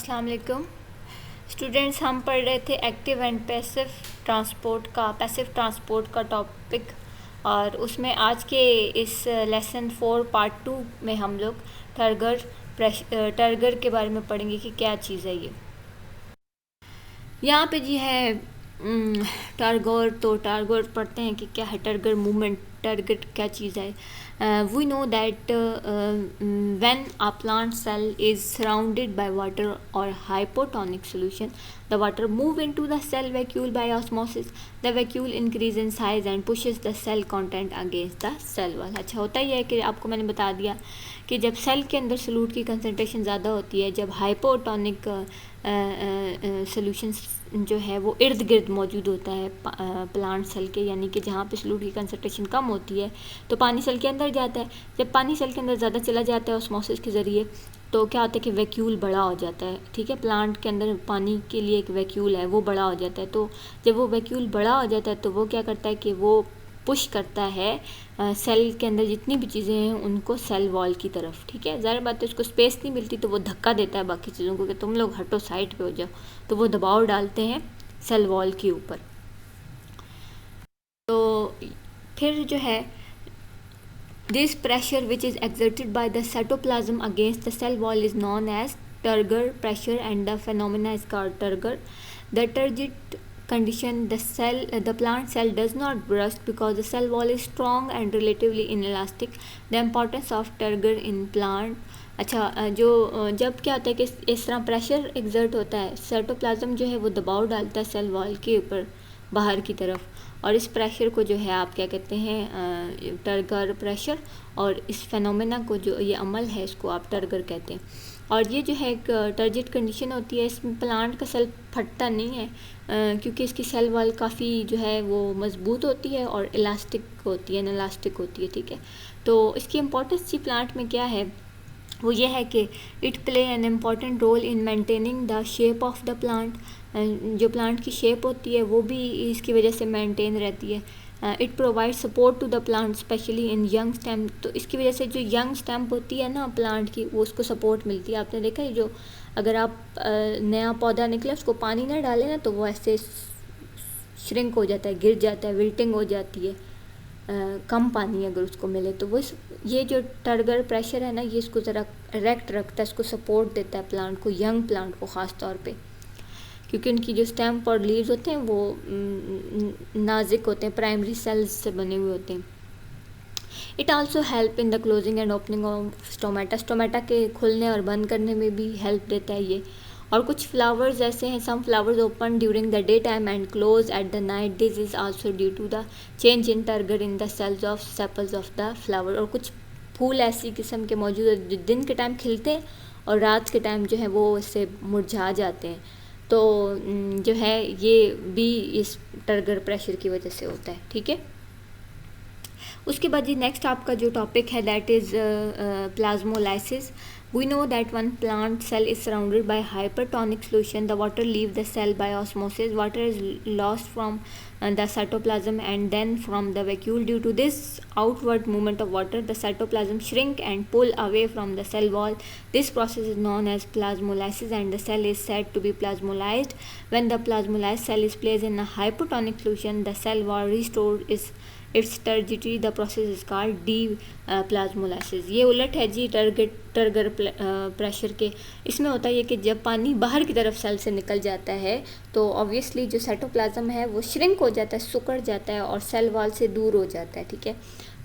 अस्सलाम वालेकुम स्टूडेंट्स। हम पढ़ रहे थे एक्टिव एंड पैसिव ट्रांसपोर्ट का टॉपिक, और उसमें आज के इस लेसन 4 पार्ट 2 में हम लोग टर्गर के बारे में पढ़ेंगे कि क्या चीज़ है ये। यहाँ पे जी है टर्गर। तो टर्गर पढ़ते हैं कि क्या है टर्गर मूवमेंट। टर्गर क्या चीज़ है? We know that when a plant cell is surrounded by water or hypotonic solution, the water move into the cell vacuole by osmosis. The vacuole increase in size and pushes the cell content against the cell wall. अच्छा, होता ही है कि आपको मैंने बता दिया कि जब सेल के अंदर सॉल्यूट की कंसनट्रेशन ज़्यादा होती है, जब हाइपोटोनिक सॉल्यूशंस जो है वो इर्द गिर्द मौजूद होता है प्लांट सेल के, यानी कि जहाँ पे सॉल्यूट की कंसनट्रेशन कम होती है तो पानी सेल के अंदर जाता है। जब पानी सेल के अंदर ज़्यादा चला जाता है ऑस्मोसिस के ज़रिए, तो क्या होता है कि वैक्यूल बड़ा हो जाता है। ठीक है, प्लांट के अंदर पानी के लिए एक वैक्यूल है, वो बड़ा हो जाता है। तो जब वो वैक्यूल बड़ा हो जाता है तो वो क्या करता है कि वो पुश करता है सेल के अंदर जितनी भी चीज़ें हैं उनको सेल वॉल की तरफ। ठीक है, ज़ाहिर बात है उसको स्पेस नहीं मिलती तो वो धक्का देता है बाकी चीज़ों को कि तुम लोग हटो, साइड पे हो जाओ। तो वो दबाव डालते हैं सेल वॉल के ऊपर। तो फिर जो है this pressure which is exerted by the cytoplasm against the cell wall is known as turgor pressure, and the phenomena is called turgor. The turgid condition, the plant cell does not burst because the cell wall is strong and relatively inelastic. The importance of turgor in plant. अच्छा, जो जब क्या होता है कि इस तरह pressure exert होता है, साइटोप्लाज्म जो है वो दबाव डालता है सेल वॉल के ऊपर बाहर की तरफ, और इस प्रेशर को जो है आप क्या कहते हैं टर्गर प्रेशर, और इस फेनोमेना को जो ये अमल है इसको आप टर्गर कहते हैं। और ये जो है एक टर्जिड कंडीशन होती है, इसमें प्लांट का सेल फटता नहीं है क्योंकि इसकी सेल वॉल काफ़ी जो है वो मजबूत होती है और इलास्टिक होती है, इलास्टिक होती है। ठीक है, तो इसकी इम्पोर्टेंस जी प्लांट में क्या है, वो ये है कि it play an important role in maintaining the shape of the plant. जो प्लांट की शेप होती है वो भी इसकी वजह से मेंटेन रहती है। It provide support to the plant specially in young stem. तो इसकी वजह से जो यंग स्टेम होती है ना प्लांट की, वो उसको सपोर्ट मिलती है। आपने देखा है जो अगर आप नया पौधा निकले उसको पानी ना डालें ना तो वो ऐसे श्रिंक हो जाता है, गिर जाता है, विल्टिंग हो जाती है। कम पानी अगर उसको मिले तो वो ये जो टर्गर प्रेशर है ना, ये इसको ज़रा इरेक्ट रखता है, इसको सपोर्ट देता है प्लांट को, यंग प्लांट को ख़ास तौर पे, क्योंकि उनकी जो स्टेम और लीव्स होते हैं वो नाजुक होते हैं, प्राइमरी सेल्स से बने हुए होते हैं। It also help in the closing and opening of stomata के खुलने और बंद करने में भी हेल्प देता है ये। और कुछ फ्लावर्स ऐसे हैं, some flowers open during the day time and close at the night. This is also due to the change in turgor in the cells of sepals of the flower. और कुछ फूल ऐसी किस्म के मौजूद है जो दिन के टाइम खिलते हैं और रात के टाइम जो है वो इससे मुरझा जाते हैं। तो जो है ये भी इस टर्गर प्रेशर की वजह से होता है। ठीक है, उसके बाद जी नेक्स्ट आपका जो टॉपिक है that is plasmolysis. We know that one plant cell is surrounded by hypertonic solution. The water leaves the cell by osmosis. Water is lost from the cytoplasm and then from the vacuole. Due to this outward movement of water, the cytoplasm shrink and pull away from the cell wall. This process is known as plasmolysis, and the cell is said to be plasmolysed. When the plasmolysed cell is placed in a hypotonic solution, the cell wall restored its turgidity. The process is called deplasmolysis. ये उलट है जी turgor pressure के। इसमें होता है कि जब पानी बाहर की तरफ सेल से निकल जाता है तो ऑब्वियसली जो साइटोप्लाज्म है वो श्रिंक हो जाता है, सिकुड़ जाता है और सेल वॉल से दूर हो जाता है। ठीक है,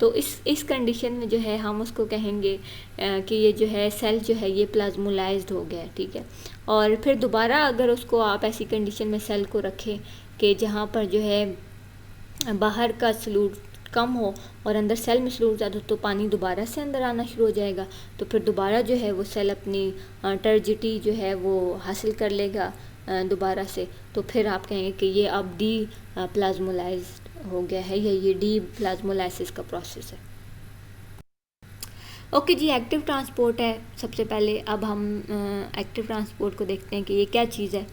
तो इस कंडीशन में जो है हम उसको कहेंगे कि ये जो है सेल जो है ये प्लाज्मोलाइज्ड हो गया है। ठीक है, और फिर दोबारा अगर उसको आप ऐसी कंडीशन में सेल को रखें कि जहाँ पर जो है बाहर का सॉल्यूट कम हो और अंदर सेल में सॉल्यूट ज़्यादा हो, तो पानी दोबारा से अंदर आना शुरू हो जाएगा। तो फिर दोबारा जो है वो सेल अपनी टर्जिटी जो है वो हासिल कर लेगा दोबारा से। तो फिर आप कहेंगे कि ये अब डी प्लाज्मोलाइज्ड हो गया है, या ये डी प्लाज्मोलाइसिस का प्रोसेस है। ओके जी, एक्टिव ट्रांसपोर्ट है सबसे पहले। अब हम एक्टिव ट्रांसपोर्ट को देखते हैं कि ये क्या चीज़ है।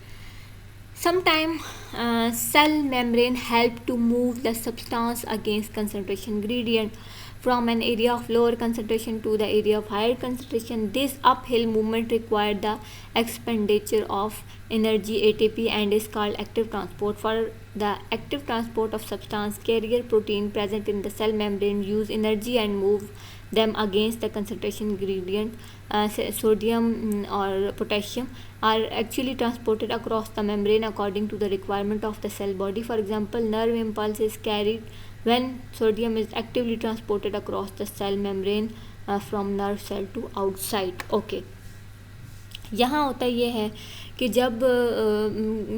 Sometimes cell membrane help to move the substance against concentration gradient. from an area of lower concentration to the area of higher concentration. This uphill movement required the expenditure of energy ATP and is called active transport. For the active transport of substance, carrier protein present in the cell membrane use energy and move them against the concentration gradient. Sodium or potassium are actually transported across the membrane according to the requirement of the cell body. For example, nerve impulse is carried when sodium is actively transported across the cell membrane from nerve cell to outside. Okay, यहाँ होता ये है कि जब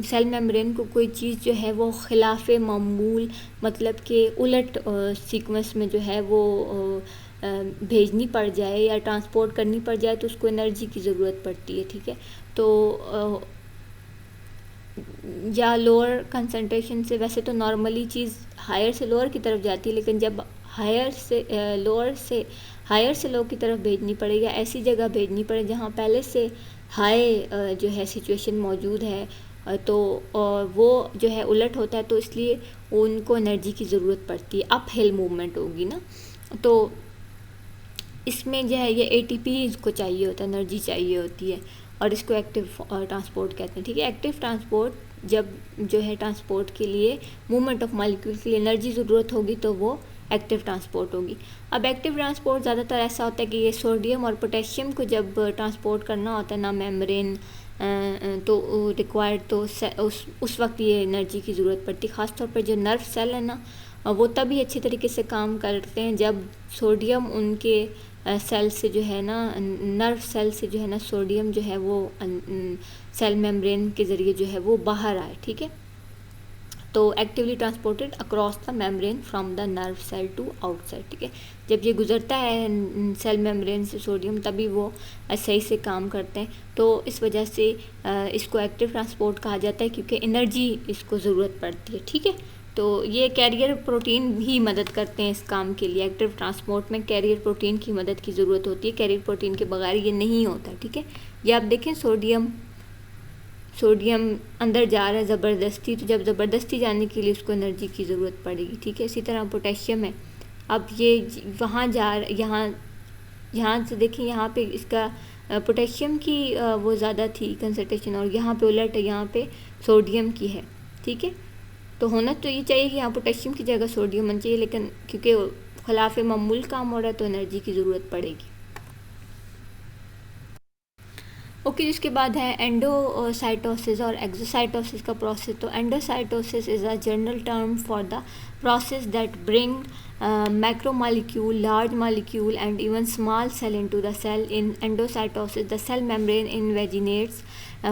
cell membrane को कोई चीज़ जो है वो खिलाफ़ मामूल मतलब कि उलट सीक्वेंस में जो है वो भेजनी पड़ जाए या ट्रांसपोर्ट करनी पड़ जाए तो उसको एनर्जी की ज़रूरत पड़ती है, ठीक है। तो या लोअर कंसंट्रेशन से, वैसे तो नॉर्मली चीज़ हायर से लोअर की तरफ जाती है, लेकिन जब हायर से लो की तरफ भेजनी पड़े या ऐसी जगह भेजनी पड़े जहाँ पहले से हाई जो है सिचुएशन मौजूद है तो वो जो है उलट होता है, तो इसलिए उनको एनर्जी की ज़रूरत पड़ती है, अप हिल मूवमेंट होगी ना। तो इसमें जो है ये ATP इसको चाहिए होता है, एनर्जी चाहिए होती है और इसको एक्टिव ट्रांसपोर्ट कहते हैं, ठीक है। एक्टिव ट्रांसपोर्ट जब जो है ट्रांसपोर्ट के लिए मूवमेंट ऑफ मॉलिक्यूल के लिए एनर्जी ज़रूरत होगी तो वो एक्टिव ट्रांसपोर्ट होगी। अब एक्टिव ट्रांसपोर्ट ज़्यादातर ऐसा होता है कि ये सोडियम और पोटेशियम को जब ट्रांसपोर्ट करना होता है ना मेम्ब्रेन तो रिक्वायर्ड तो उस वक्त ये एनर्जी की ज़रूरत पड़ती है। ख़ासतौर पर जो नर्व सेल है ना वो तभी अच्छी तरीके से काम करते हैं जब सोडियम उनके सेल से जो है ना, नर्व सेल से जो है ना सोडियम जो है वो सेल मेम्ब्रेन के ज़रिए जो है वो बाहर आए, ठीक है। तो actively transported across the membrane from the nerve cell to outside, ठीक है। जब ये गुजरता है सेल मेम्ब्रेन से सोडियम तभी वो सही से काम करते हैं, तो इस वजह से इसको एक्टिव ट्रांसपोर्ट कहा जाता है क्योंकि एनर्जी इसको ज़रूरत पड़ती है, ठीक है। तो ये कैरियर प्रोटीन ही मदद करते हैं इस काम के लिए। एक्टिव ट्रांसपोर्ट में कैरियर प्रोटीन की मदद की ज़रूरत होती है, कैरियर प्रोटीन के बगैर ये नहीं होता, ठीक है। ये आप देखें सोडियम अंदर जा रहा है ज़बरदस्ती, तो जब ज़बरदस्ती जाने के लिए उसको एनर्जी की ज़रूरत पड़ेगी, ठीक है। इसी तरह पोटेशियम है, अब ये वहाँ जा यहाँ से देखें, यहाँ पे इसका पोटेशियम की वो ज़्यादा थी कंसंट्रेशन और यहाँ पे उलट है, यहाँ पे सोडियम की है, ठीक है। तो होना तो ये चाहिए कि यहाँ पोटेशियम की जगह सोडियम होना चाहिए, लेकिन क्योंकि खिलाफ मामूल काम हो रहा है तो एनर्जी की ज़रूरत पड़ेगी। ओके, जिसके बाद है एंडोसाइटोसिस और एक्सोसाइटोसिस का प्रोसेस। तो endocytosis is a general term for the process that bring macromolecule, large molecule and even small cell into the cell. In endocytosis, the cell membrane invaginates,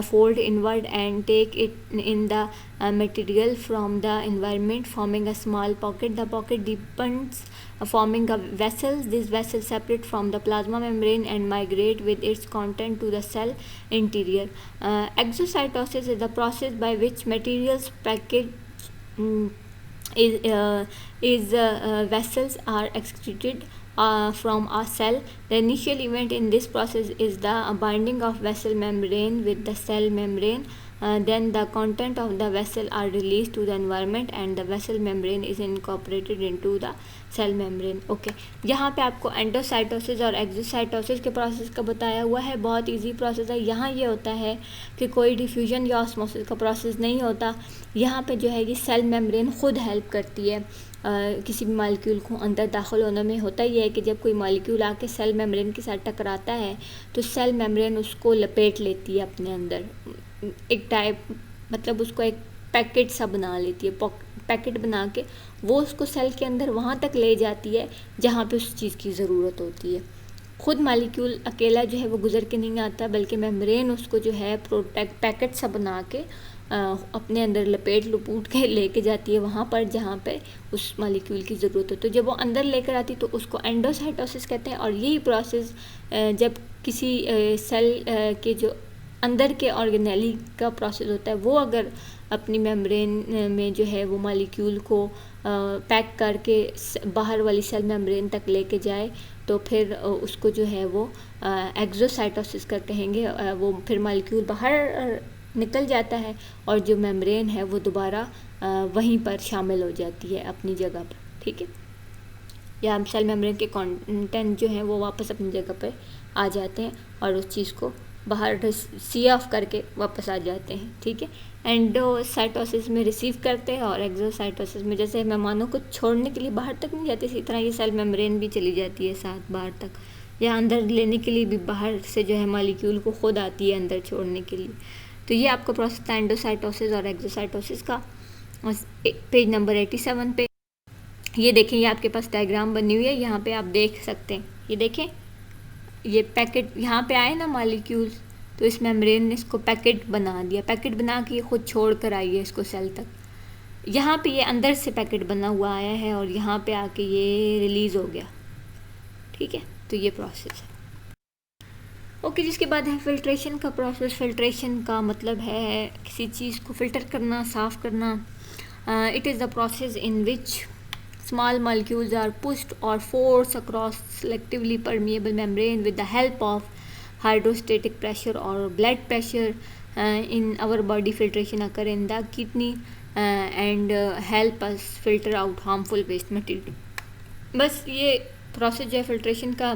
fold inward and take it in the material from the environment, forming a small pocket. The pocket deepens, forming a vessels. These vessels separate from the plasma membrane and migrate with its content to the cell interior. Exocytosis is the process by which materials packaged vessels are excreted from a cell. The initial event in this process is the binding of vessel membrane with the cell membrane. Then the content of the vessel are released to the environment and the vessel membrane is incorporated into the cell membrane. Okay, यहाँ पे आपको endocytosis और exocytosis के process का बताया हुआ है, बहुत इजी प्रोसेस है। यहाँ ये होता है कि कोई डिफ्यूजन या ऑस्मोसिस का प्रोसेस नहीं होता, यहाँ पे जो है ये सेल मेम्ब्रेन ख़ुद हेल्प करती है किसी भी मॉलिक्यूल को अंदर दाखिल होने में। होता ही है कि जब कोई मॉलिक्यूल आके सेल मेम्ब्रेन के साथ टकराता है तो सेल मेम्ब्रेन उसको लपेट लेती है अपने अंदर, एक टाइप मतलब उसको एक पैकेट सा बना लेती है, पैकेट बना के वो उसको सेल के अंदर वहाँ तक ले जाती है जहाँ पे उस चीज़ की ज़रूरत होती है। ख़ुद मॉलिक्यूल अकेला जो है वो गुज़र के नहीं आता, बल्कि मेम्ब्रेन उसको जो है पैकेट सा बना के अपने अंदर लपूट के लेके जाती है वहाँ पर जहाँ पे उस मॉलिक्यूल की ज़रूरत हो। तो जब वो अंदर लेकर आती तो उसको एंडोसाइटोसिस कहते हैं। और यही प्रोसेस जब किसी सेल के जो अंदर के ऑर्गेनेली का प्रोसेस होता है वो अगर अपनी मेम्ब्रेन में जो है वो मॉलिक्यूल को पैक करके बाहर वाली सेल मेम्ब्रेन तक लेके जाए तो फिर उसको जो है वो एक्सोसाइटोसिस का कहेंगे। वो फिर मॉलिक्यूल बाहर निकल जाता है और जो मेम्ब्रेन है वो दोबारा वहीं पर शामिल हो जाती है अपनी जगह पर, ठीक है। या सेल मेम्ब्रेन के कंटेंट जो है वो वापस अपनी जगह पे आ जाते हैं और उस चीज़ को बाहर सी ऑफ करके वापस आ जाते हैं, ठीक है। एंडोसाइटोसिस में रिसीव करते हैं और एक्सोसाइटोसिस में जैसे मेहमानों को छोड़ने के लिए बाहर तक नहीं जाती, इसी तरह ये सेल मेम्ब्रेन भी चली जाती है साथ बाहर तक, या अंदर लेने के लिए भी बाहर से जो है मॉलिक्यूल को खुद आती है अंदर छोड़ने के लिए। तो ये आपका प्रोसेस था एंडोसाइटोसिस और एक्सोसाइटोसिस का। पेज नंबर 87 पे ये देखें, ये आपके पास डायग्राम बनी हुई है, यहाँ पे आप देख सकते हैं, ये देखें ये पैकेट यहाँ पे आए ना मॉलिक्यूल्स, तो इस मेम्ब्रेन ने इसको पैकेट बना दिया, पैकेट बना के ये खुद छोड़ कर आई है इसको सेल तक। यहाँ पे ये अंदर से पैकेट बना हुआ आया है और यहाँ पे आके ये रिलीज़ हो गया, ठीक है। तो ये प्रोसेस है। ओके, जिसके बाद है फिल्ट्रेशन का प्रोसेस। फिल्ट्रेशन का मतलब है किसी चीज़ को फ़िल्टर करना, साफ़ करना। It is the process in which small molecules are pushed or forced across selectively permeable membrane with the help of hydrostatic pressure or blood pressure. In our body, filtration occur in the kidney and help us filter out harmful waste material. बस ये process जो है filtration का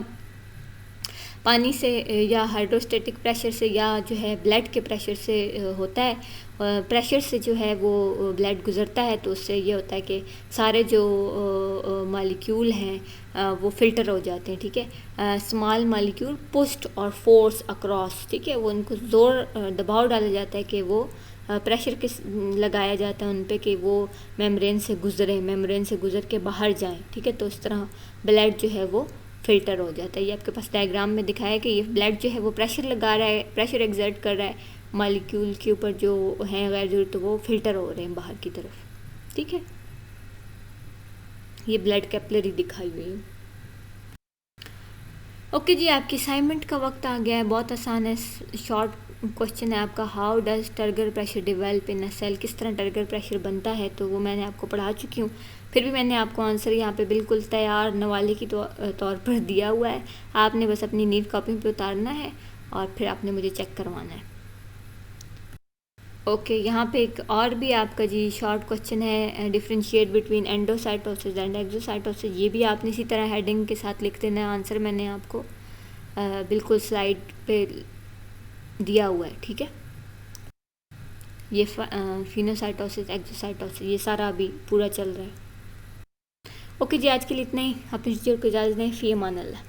पानी से या hydrostatic pressure से या जो है ब्लड के प्रेशर से होता है। प्रेशर से जो है वो ब्लड गुज़रता है, तो उससे ये होता है कि सारे जो मॉलिक्यूल हैं वो फ़िल्टर हो जाते हैं, ठीक है। स्मॉल मॉलिक्यूल पुश्ड और फोर्स अक्रॉस, ठीक है, वो उनको ज़ोर दबाव डाला जाता है कि वो प्रेशर किस लगाया जाता है उन पे कि वो मेम्ब्रेन से गुज़रें, मेम्ब्रेन से गुज़र के बाहर जाएं, ठीक है। तो इस तरह ब्लड जो है वो फ़िल्टर हो जाता है। ये आपके पास डायग्राम में दिखाया है कि ये ब्लड जो है वो प्रेशर लगा रहा है, प्रेशर एक्सर्ट कर रहा है मॉलिक्यूल के ऊपर जो हैं गैर जरूरी, तो वो फ़िल्टर हो रहे हैं बाहर की तरफ, ठीक है। ये ब्लड कैपिलरी दिखाई हुई है। ओके जी, आपकी असाइनमेंट का वक्त आ गया है। बहुत आसान है, शॉर्ट क्वेश्चन है आपका। How does turgor pressure develop in a cell, किस तरह टर्गर प्रेशर बनता है, तो वो मैंने आपको पढ़ा चुकी हूँ। फिर भी मैंने आपको आंसर यहाँ पे बिल्कुल तैयार नवाले की तौर पर दिया हुआ है। आपने बस अपनी नीट कॉपी पे उतारना है और फिर आपने मुझे चेक करवाना है। ओके, यहाँ पे एक और भी आपका जी शॉर्ट क्वेश्चन है, differentiate between endocytosis and exocytosis. ये भी आपने इसी तरह हेडिंग के साथ लिख देना है। आंसर मैंने आपको बिल्कुल स्लाइड पे दिया हुआ है, ठीक है। ये फिनोसाइटोसिस, एक्सोसाइटोसिस, ये सारा अभी पूरा चल रहा है। ओके जी, आज के लिए इतना ही। अपनी टीचर को इजाज़त दें। फ़ी अमान अल्लाह।